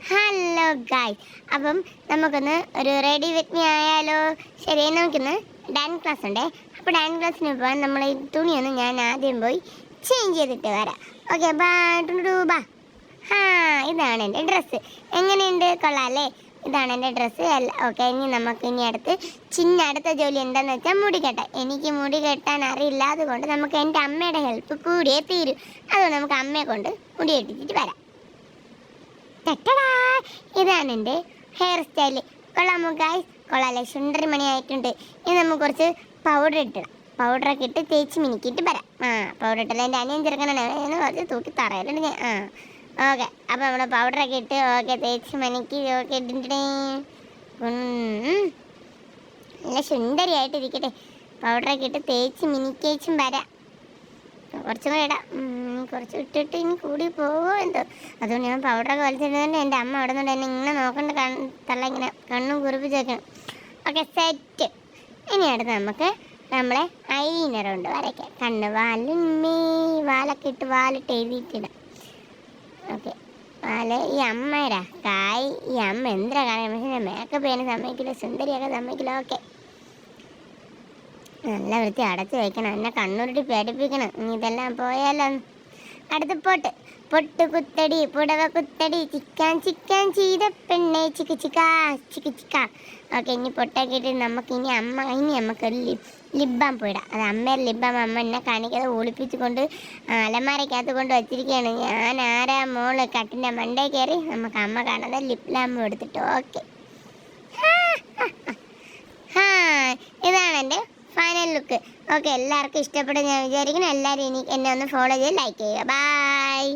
Hello guys, അപ്പം നമുക്കൊന്ന് ഒരു റെഡി വിത്ത് മീ ആയാലോ? ശരി, നമുക്കിന്ന് ഡാൻസ് ക്ലാസ് ഉണ്ടേ. അപ്പോൾ ഡാൻസ് ക്ലാസ്സിന് പോകാൻ നമ്മൾ ഈ തുണിയൊന്ന് ഞാൻ ആദ്യം പോയി ചേഞ്ച് ചെയ്തിട്ട് വരാം. ഓക്കെ, ബാ. ഇതാണ് എൻ്റെ ഡ്രസ്സ്. എങ്ങനെയുണ്ട്? കൊള്ളാമല്ലേ? ഇതാണ് എൻ്റെ ഡ്രസ്സ്. ഓക്കെ, ഇനി അടുത്ത ജോലി എന്താണെന്ന് വെച്ചാൽ മുടി കെട്ടാൻ. എനിക്ക് മുടി കെട്ടാൻ അറിയില്ല, അതുകൊണ്ട് നമുക്ക് എൻ്റെ അമ്മയുടെ ഹെൽപ്പ് കൂടിയേ തീരും. അതുകൊണ്ട് നമുക്ക് അമ്മയെ കൊണ്ട് മുടി കെട്ടിച്ചിട്ട് വരാം. ഇതാണ് എൻ്റെ ഹെയർ സ്റ്റൈല്. കൊള്ളാമോ ഗായ്സ്? കൊള്ളാല്ലേ? സുന്ദരി മണി ആയിട്ടുണ്ട്. ഇനി നമുക്ക് കുറച്ച് പൗഡർ ഇട്ടണം. പൗഡറൊക്കെ ഇട്ട് തേച്ച് മിനിക്കിയിട്ട് വരാം. പൗഡർ ഇട്ടല്ല, എൻ്റെ അനിയൻ ചെറുക്കനാണ് കുറച്ച് തൂക്കി തറയിലുണ്ട് ഞാൻ. ഓക്കെ, അപ്പോൾ നമ്മൾ പൗഡറൊക്കെ ഇട്ട് തേച്ച് മിനിക്കി ഇട്ടിട്ടേ നല്ല സുന്ദരിയായിട്ടിരിക്കട്ടെ. പൗഡറൊക്കെ ഇട്ട് തേച്ച് മിനിക്കേച്ചും വരാം. കുറച്ചും കൂടെ ഇടാം. കുറച്ച് ഇട്ടിട്ട് ഇനി കൂടി പോവോ എന്തോ. അതുകൊണ്ട് ഞാൻ പൗഡറൊക്കെ വലിച്ചിടുന്നുണ്ട്. എൻ്റെ അമ്മ അവിടെ നിന്ന് എന്നെ ഇങ്ങനെ നോക്കണ്ട, തള്ള ഇങ്ങനെ കണ്ണും കുറിപ്പിച്ച് വെക്കണം. Okay, set. ഇനി അടുത്ത് നമുക്ക് നമ്മളെ ഐലൈനർ കൊണ്ട് വരയ്ക്കാം. കണ്ണ്, വാലൊക്കെ ഇട്ട് വാലിട്ട് എഴുതിയിട്ടിടാം. ഓക്കെ, ഈ അമ്മയുടെ ഈ അമ്മ എന്തിനാ കാണാൻ? പക്ഷേ മേക്കപ്പ് ചെയ്യാൻ സമ്മതിക്കില്ല, സുന്ദരിയൊക്കെ സമ്മതിക്കില്ല. ഓക്കെ, നല്ല വൃത്തി അടച്ച് വയ്ക്കണം. എന്നെ കണ്ണൂരിട്ട് പേടിപ്പിക്കണം. ഇതെല്ലാം പോയാലോ. അടുത്ത് പൊട്ട് കുത്തടി, പുടവ കുത്തടി, ചിക്കാൻ ചെയ്ത പെണ്ണെ ചിക്ക. ഓക്കെ, ഇനി പൊട്ടൊക്കെ ഇട്ട് ഇനി നമുക്ക് ലിബാം പോയിടാം. അത് അമ്മയുടെ ലിബാം. അമ്മ എന്നെ കാണിക്കാതെ ഒളിപ്പിച്ചുകൊണ്ട് അലമാരക്കകത്ത് കൊണ്ട് വച്ചിരിക്കുകയാണ്. ഞാൻ ആരാ മോള് കട്ടിൻ്റെ മണ്ടേ കയറി നമുക്ക് അമ്മ കാണാതെ ലിപ് ലാമ്പ് എടുത്തിട്ട്. ഓക്കെ, ഇതാണ് എൻ്റെ ഫൈനൽ ലുക്ക്. ഓക്കെ, എല്ലാവർക്കും ഇഷ്ടപ്പെടും ഞാൻ വിചാരിക്കുന്നു. എല്ലാവരും എന്നെ ഒന്ന് ഫോളോ ചെയ്ത് ലൈക്ക് ചെയ്യുക. ബൈ.